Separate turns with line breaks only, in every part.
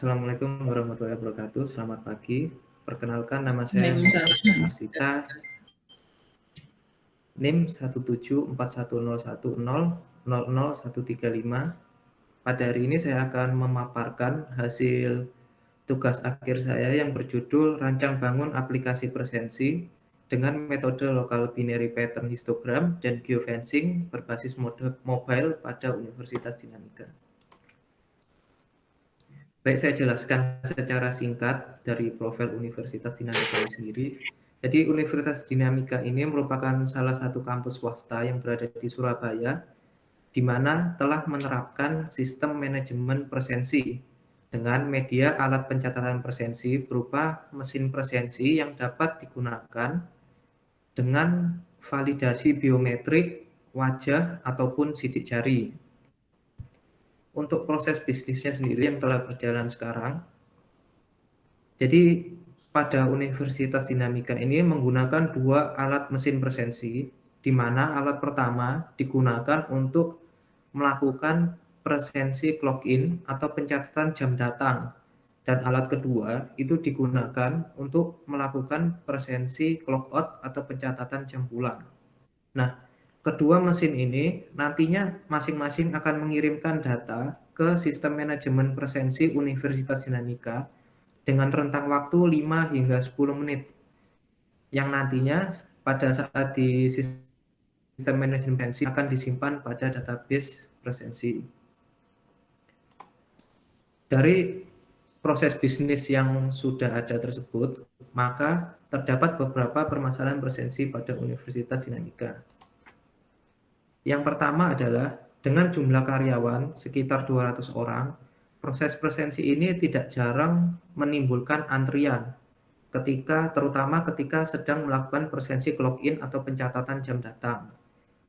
Assalamualaikum warahmatullahi wabarakatuh. Selamat pagi. Perkenalkan, nama saya Muhammad Ismail
Waalaikumsalam.
Arsita, NIM 1741010000135. Pada hari ini saya akan memaparkan hasil tugas akhir saya yang berjudul Rancang Bangun Aplikasi Presensi dengan metode Local Binary Pattern Histogram dan Geofencing berbasis mode mobile pada Universitas Dinamika. Baik, saya jelaskan secara singkat dari profil Universitas Dinamika ini sendiri. Jadi Universitas Dinamika ini merupakan salah satu kampus swasta yang berada di Surabaya, di mana telah menerapkan sistem manajemen presensi dengan media alat pencatatan presensi berupa mesin presensi yang dapat digunakan dengan validasi biometrik, wajah, ataupun sidik jari. Untuk proses bisnisnya sendiri yang telah berjalan sekarang, jadi pada Universitas Dinamika ini menggunakan dua alat mesin presensi, di mana alat pertama digunakan untuk melakukan presensi clock in atau pencatatan jam datang, dan alat kedua itu digunakan untuk melakukan presensi clock out atau pencatatan jam pulang. Nah, kedua mesin ini nantinya masing-masing akan mengirimkan data ke sistem manajemen presensi Universitas Dinamika dengan rentang waktu 5 hingga 10 menit, yang nantinya pada saat di sistem manajemen presensi akan disimpan pada database presensi. Dari proses bisnis yang sudah ada tersebut, maka terdapat beberapa permasalahan presensi pada Universitas Dinamika. Yang pertama adalah dengan jumlah karyawan sekitar 200 orang, proses presensi ini tidak jarang menimbulkan antrian terutama ketika sedang melakukan presensi clock in atau pencatatan jam datang.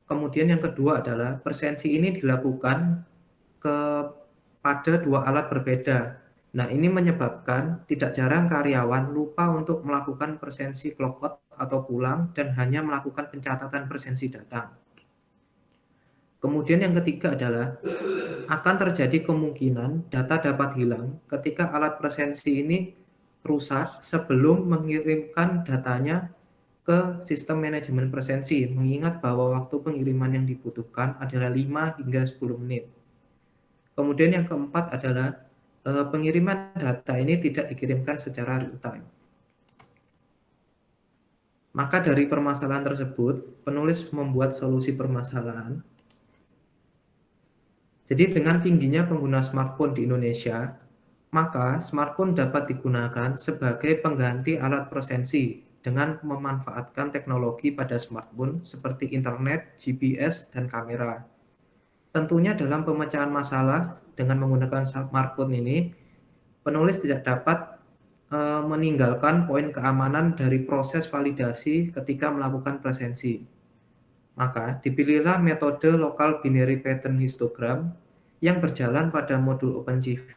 Kemudian yang kedua adalah presensi ini dilakukan pada dua alat berbeda. Nah, ini menyebabkan tidak jarang karyawan lupa untuk melakukan presensi clock out atau pulang dan hanya melakukan pencatatan presensi datang. Kemudian yang ketiga adalah akan terjadi kemungkinan data dapat hilang ketika alat presensi ini rusak sebelum mengirimkan datanya ke sistem manajemen presensi, mengingat bahwa waktu pengiriman yang dibutuhkan adalah 5 hingga 10 menit. Kemudian yang keempat adalah pengiriman data ini tidak dikirimkan secara real time. Maka dari permasalahan tersebut, penulis membuat solusi permasalahan. Jadi dengan tingginya pengguna smartphone di Indonesia, maka smartphone dapat digunakan sebagai pengganti alat presensi dengan memanfaatkan teknologi pada smartphone seperti internet, GPS, dan kamera. Tentunya dalam pemecahan masalah dengan menggunakan smartphone ini, penulis tidak dapat meninggalkan poin keamanan dari proses validasi ketika melakukan presensi. Maka dipilihlah metode Local Binary Pattern Histogram yang berjalan pada modul OpenGV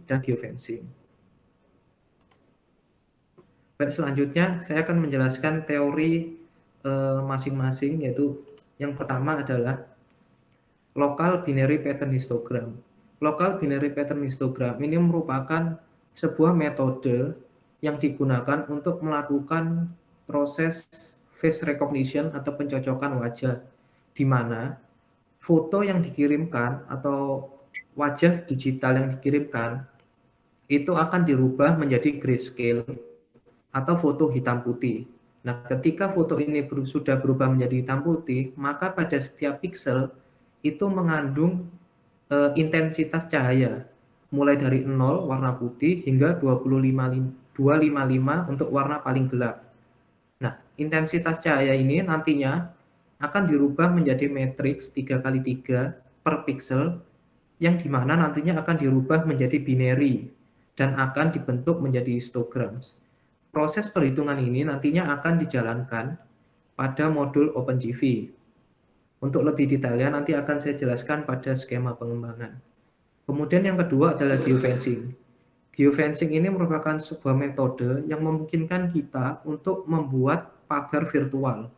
dan Geofencing. Baik, selanjutnya saya akan menjelaskan teori masing-masing, yaitu yang pertama adalah Local Binary Pattern Histogram. Local Binary Pattern Histogram ini merupakan sebuah metode yang digunakan untuk melakukan proses face recognition atau pencocokan wajah, di mana foto yang dikirimkan atau wajah digital yang dikirimkan itu akan dirubah menjadi grayscale atau foto hitam putih. Nah, ketika foto ini sudah berubah menjadi hitam putih, maka pada setiap pixel itu mengandung intensitas cahaya, mulai dari 0 warna putih hingga 255 untuk warna paling gelap. Nah, intensitas cahaya ini nantinya akan dirubah menjadi matriks 3x3 per pixel, yang dimana nantinya akan dirubah menjadi binary dan akan dibentuk menjadi histograms. Proses perhitungan ini nantinya akan dijalankan pada modul OpenGV. Untuk lebih detailnya nanti akan saya jelaskan pada skema pengembangan. Kemudian yang kedua adalah geofencing. Geofencing ini merupakan sebuah metode yang memungkinkan kita untuk membuat pagar virtual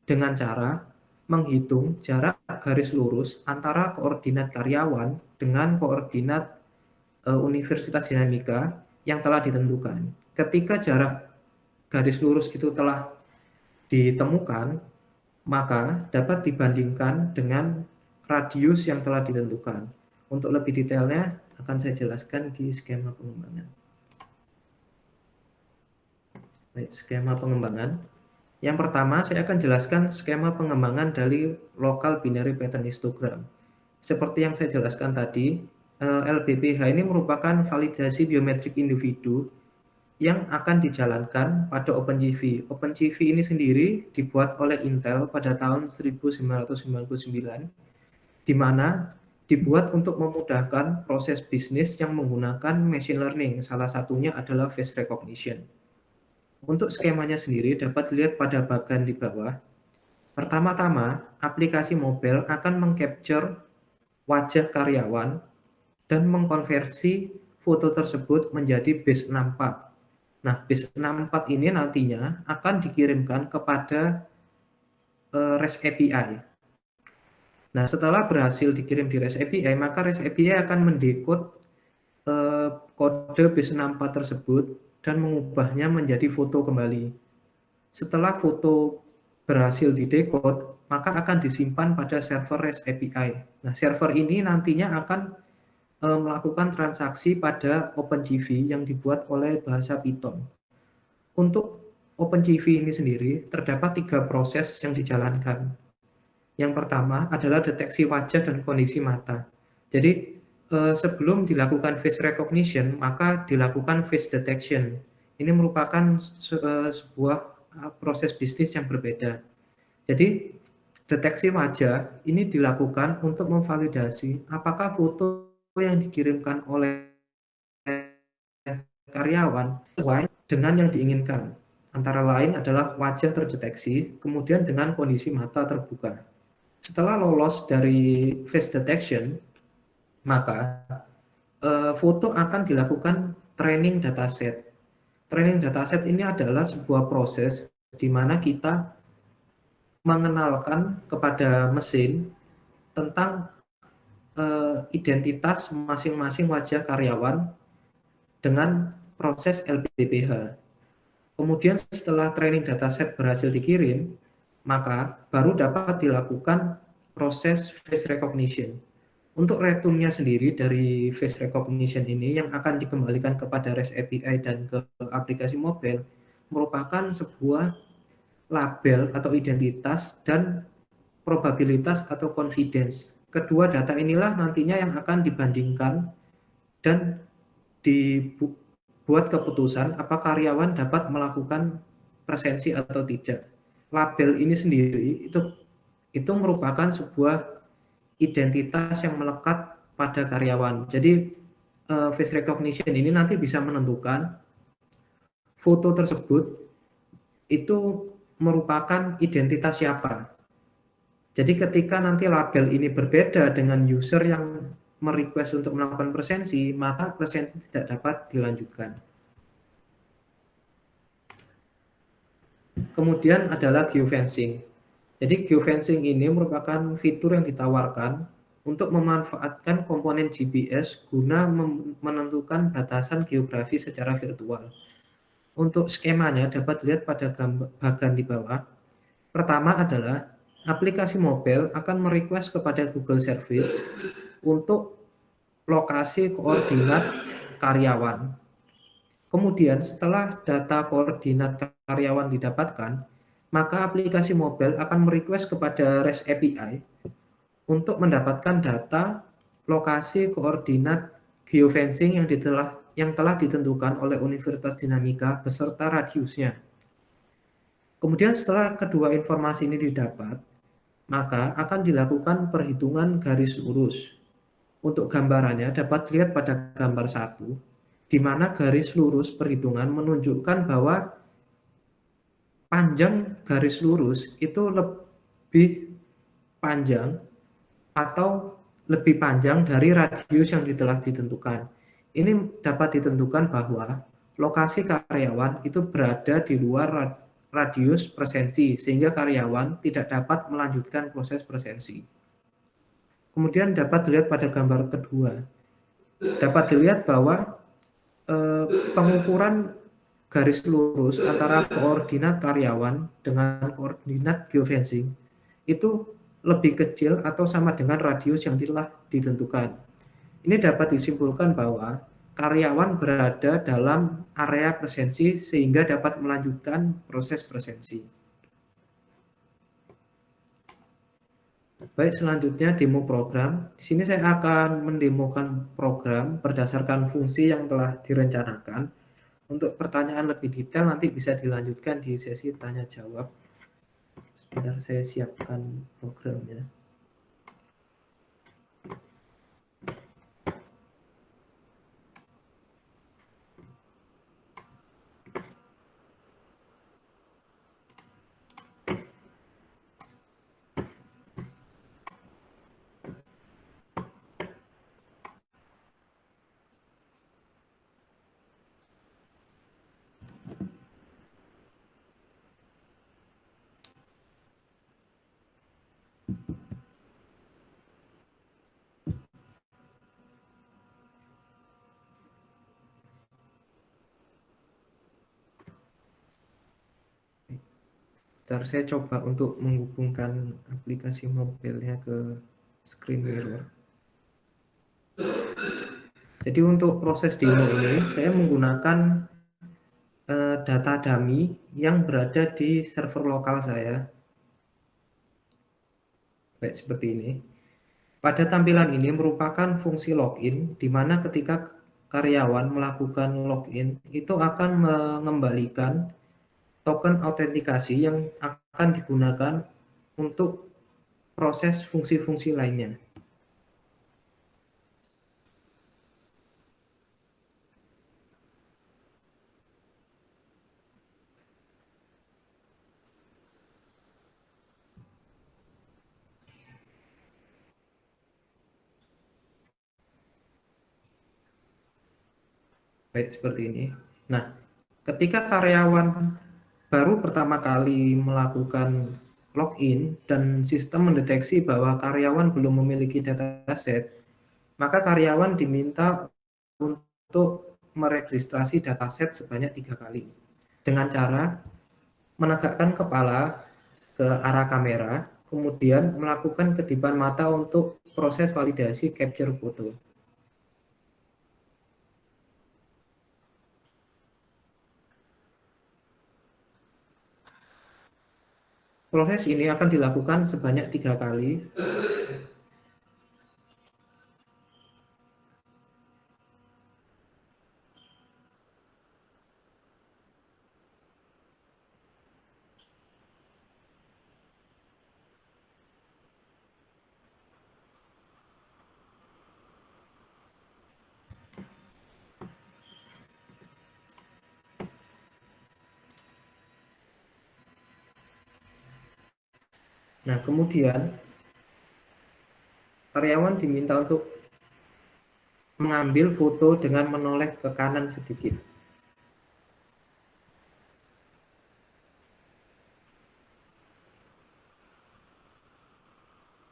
dengan cara menghitung jarak garis lurus antara koordinat karyawan dengan koordinat Universitas Dinamika yang telah ditentukan. Ketika jarak garis lurus itu telah ditemukan, maka dapat dibandingkan dengan radius yang telah ditentukan. Untuk lebih detailnya akan saya jelaskan di skema pengembangan. Baik, skema pengembangan. Yang pertama, saya akan jelaskan skema pengembangan dari local binary pattern histogram. Seperti yang saya jelaskan tadi, LBPH ini merupakan validasi biometrik individu yang akan dijalankan pada OpenCV. OpenCV ini sendiri dibuat oleh Intel pada tahun 1999, di mana dibuat untuk memudahkan proses bisnis yang menggunakan machine learning. Salah satunya adalah face recognition. Untuk skemanya sendiri dapat dilihat pada bagian di bawah. Pertama-tama, aplikasi mobile akan mengcapture wajah karyawan dan mengkonversi foto tersebut menjadi base 64. Nah, base 64 ini nantinya akan dikirimkan kepada REST API. Nah, setelah berhasil dikirim di REST API, maka REST API akan mendekode kode base 64 tersebut dan mengubahnya menjadi foto kembali. Setelah foto berhasil didekode, maka akan disimpan pada server REST API. Nah, server ini nantinya akan melakukan transaksi pada OpenCV yang dibuat oleh bahasa Python. Untuk OpenCV ini sendiri terdapat 3 proses yang dijalankan. Yang pertama adalah deteksi wajah dan kondisi mata. Jadi sebelum dilakukan face recognition, maka dilakukan face detection. Ini merupakan sebuah proses bisnis yang berbeda. Jadi deteksi wajah ini dilakukan untuk memvalidasi apakah foto yang dikirimkan oleh karyawan sesuai dengan yang diinginkan. Antara lain adalah wajah terdeteksi, kemudian dengan kondisi mata terbuka. Setelah lolos dari face detection, maka foto akan dilakukan training dataset. Training dataset ini adalah sebuah proses di mana kita mengenalkan kepada mesin tentang identitas masing-masing wajah karyawan dengan proses LBPH. Kemudian setelah training dataset berhasil dikirim, maka baru dapat dilakukan proses face recognition. Untuk return-nya sendiri dari face recognition ini yang akan dikembalikan kepada REST API dan ke aplikasi mobile merupakan sebuah label atau identitas dan probabilitas atau confidence. Kedua data inilah nantinya yang akan dibandingkan dan dibuat keputusan apakah karyawan dapat melakukan presensi atau tidak. Label ini sendiri itu merupakan sebuah identitas yang melekat pada karyawan. Jadi face recognition ini nanti bisa menentukan foto tersebut itu merupakan identitas siapa. Jadi ketika nanti label ini berbeda dengan user yang merequest untuk melakukan presensi, maka presensi tidak dapat dilanjutkan. Kemudian adalah geofencing. Jadi geofencing ini merupakan fitur yang ditawarkan untuk memanfaatkan komponen GPS guna menentukan batasan geografi secara virtual. Untuk skemanya dapat dilihat pada bagian di bawah. Pertama adalah aplikasi mobile akan merequest kepada Google Service untuk lokasi koordinat karyawan. Kemudian setelah data koordinat karyawan didapatkan, maka aplikasi mobile akan merequest kepada REST API untuk mendapatkan data lokasi koordinat geofencing yang telah ditentukan oleh Universitas Dinamika beserta radiusnya. Kemudian setelah kedua informasi ini didapat, maka akan dilakukan perhitungan garis lurus. Untuk gambarannya dapat dilihat pada gambar 1, di mana garis lurus perhitungan menunjukkan bahwa panjang garis lurus itu lebih panjang atau lebih panjang dari radius yang telah ditentukan. Ini dapat ditentukan bahwa lokasi karyawan itu berada di luar radius presensi, sehingga karyawan tidak dapat melanjutkan proses presensi. Kemudian dapat dilihat pada gambar kedua, dapat dilihat bahwa pengukuran garis lurus antara koordinat karyawan dengan koordinat geofencing itu lebih kecil atau sama dengan radius yang telah ditentukan. Ini dapat disimpulkan bahwa karyawan berada dalam area presensi sehingga dapat melanjutkan proses presensi. Baik, selanjutnya demo program. Di sini saya akan mendemokan program berdasarkan fungsi yang telah direncanakan. Untuk pertanyaan lebih detail nanti bisa dilanjutkan di sesi tanya jawab. Sebentar saya siapkan programnya. Ntar saya coba untuk menghubungkan aplikasi mobilnya ke screen mirror. Jadi untuk proses demo ini saya menggunakan data dummy yang berada di server lokal saya. Baik, seperti ini. Pada tampilan ini merupakan fungsi login, di mana ketika karyawan melakukan login, itu akan mengembalikan token autentikasi yang akan digunakan untuk proses fungsi-fungsi lainnya. Baik, seperti ini. Nah, ketika karyawan baru pertama kali melakukan login dan sistem mendeteksi bahwa karyawan belum memiliki dataset, maka karyawan diminta untuk meregistrasi dataset sebanyak 3 kali dengan cara menegakkan kepala ke arah kamera, kemudian melakukan kedipan mata untuk proses validasi capture foto. Proses ini akan dilakukan sebanyak 3 kali. Nah, kemudian karyawan diminta untuk mengambil foto dengan menoleh ke kanan sedikit.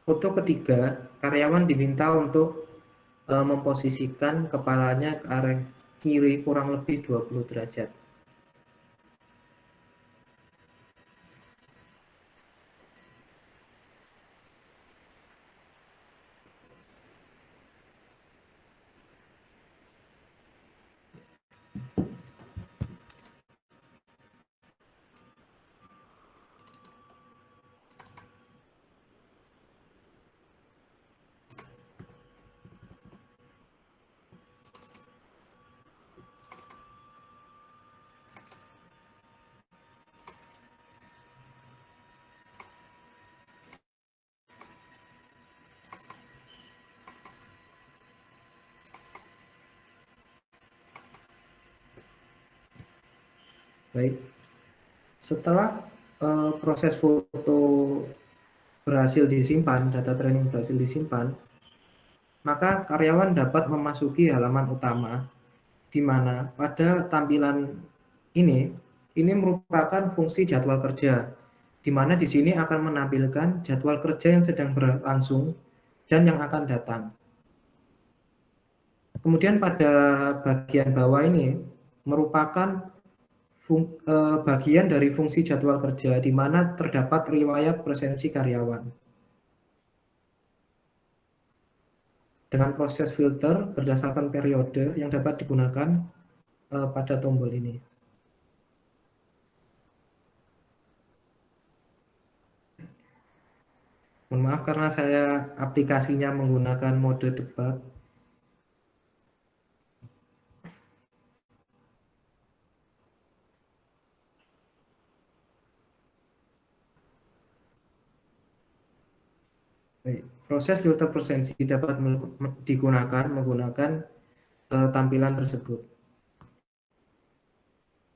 Foto ketiga, karyawan diminta untuk memposisikan kepalanya ke arah kiri kurang lebih 20 derajat. Baik, setelah proses foto berhasil disimpan, data training berhasil disimpan, maka karyawan dapat memasuki halaman utama, di mana pada tampilan ini merupakan fungsi jadwal kerja, di mana di sini akan menampilkan jadwal kerja yang sedang berlangsung dan yang akan datang. Kemudian pada bagian bawah ini merupakan bagian dari fungsi jadwal kerja di mana terdapat riwayat presensi karyawan. Dengan proses filter berdasarkan periode yang dapat digunakan pada tombol ini. Mohon maaf karena saya aplikasinya menggunakan mode debug. Baik. Proses filter presensi dapat digunakan menggunakan tampilan tersebut.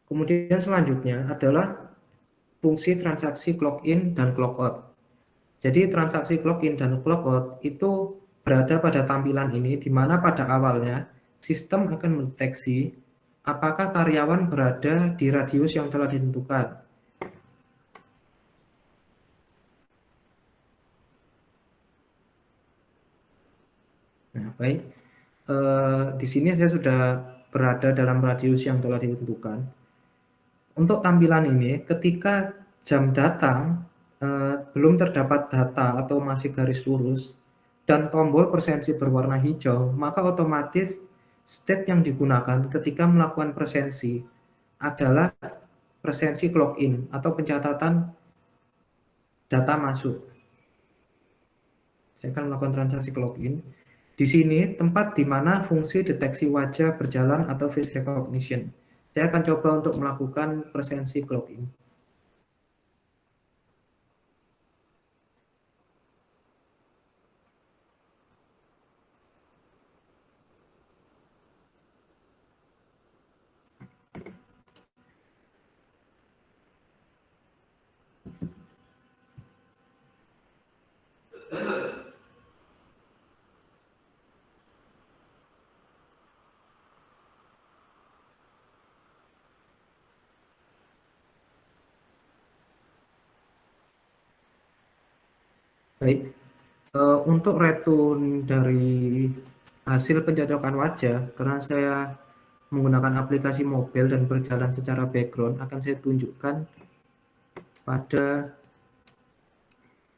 Kemudian selanjutnya adalah fungsi transaksi clock in dan clock out. Jadi transaksi clock in dan clock out itu berada pada tampilan ini di mana pada awalnya sistem akan mendeteksi apakah karyawan berada di radius yang telah ditentukan. Nah, baik. Di sini saya sudah berada dalam radius yang telah ditentukan. Untuk tampilan ini, ketika jam datang belum terdapat data atau masih garis lurus dan tombol presensi berwarna hijau, maka otomatis state yang digunakan ketika melakukan presensi adalah presensi clock in atau pencatatan data masuk. Saya akan melakukan transaksi clock in. Di sini tempat di mana fungsi deteksi wajah berjalan atau face recognition. Saya akan coba untuk melakukan presensi clock in. Baik, untuk return dari hasil pencocokan wajah, karena saya menggunakan aplikasi mobile dan berjalan secara background, akan saya tunjukkan pada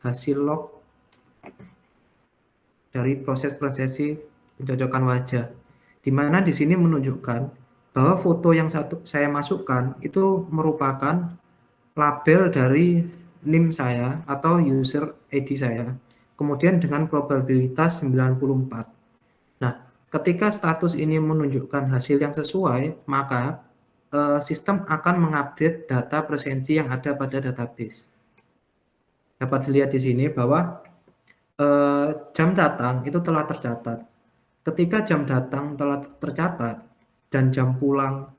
hasil log dari proses prosesi pencocokan wajah, di mana di sini menunjukkan bahwa foto yang saya masukkan itu merupakan label dari NIM saya atau user ID saya, kemudian dengan probabilitas 94. Nah, ketika status ini menunjukkan hasil yang sesuai, maka sistem akan mengupdate data presensi yang ada pada database. Dapat dilihat di sini bahwa jam datang itu telah tercatat. Ketika jam datang telah tercatat dan jam pulang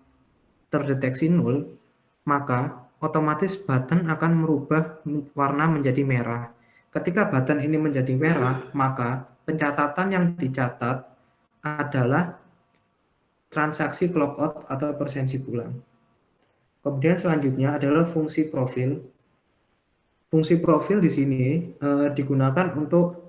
terdeteksi 0, maka otomatis button akan merubah warna menjadi merah. Ketika button ini menjadi merah, maka pencatatan yang dicatat adalah transaksi clock out atau presensi pulang. Kemudian selanjutnya adalah fungsi profil. Fungsi profil di sini digunakan untuk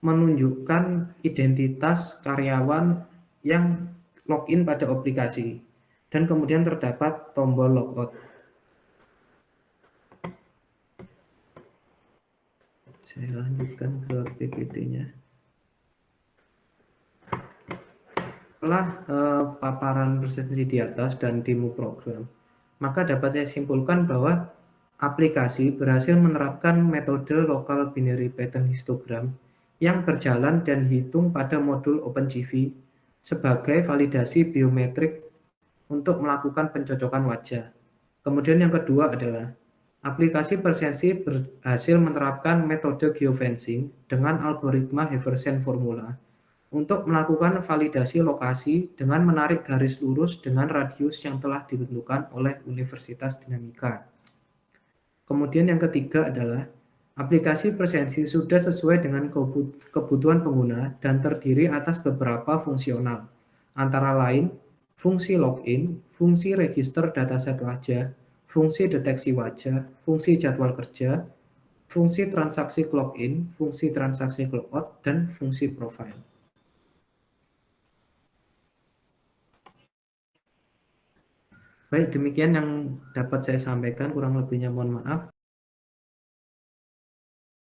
menunjukkan identitas karyawan yang login pada aplikasi dan kemudian terdapat tombol logout. Saya lanjutkan ke PPT-nya. Setelah paparan presensi di atas dan demo program, maka dapat saya simpulkan bahwa aplikasi berhasil menerapkan metode local binary pattern histogram yang berjalan dan hitung pada modul OpenCV sebagai validasi biometrik untuk melakukan pencocokan wajah. Kemudian yang kedua adalah aplikasi presensi berhasil menerapkan metode geofencing dengan algoritma Haversian formula untuk melakukan validasi lokasi dengan menarik garis lurus dengan radius yang telah ditentukan oleh Universitas Dinamika. Kemudian yang ketiga adalah aplikasi presensi sudah sesuai dengan kebutuhan pengguna dan terdiri atas beberapa fungsional, antara lain fungsi login, fungsi register dataset wajah, fungsi deteksi wajah, fungsi jadwal kerja, fungsi transaksi clock in, fungsi transaksi clock out, dan fungsi profile. Baik, demikian yang dapat saya sampaikan, kurang lebihnya mohon maaf.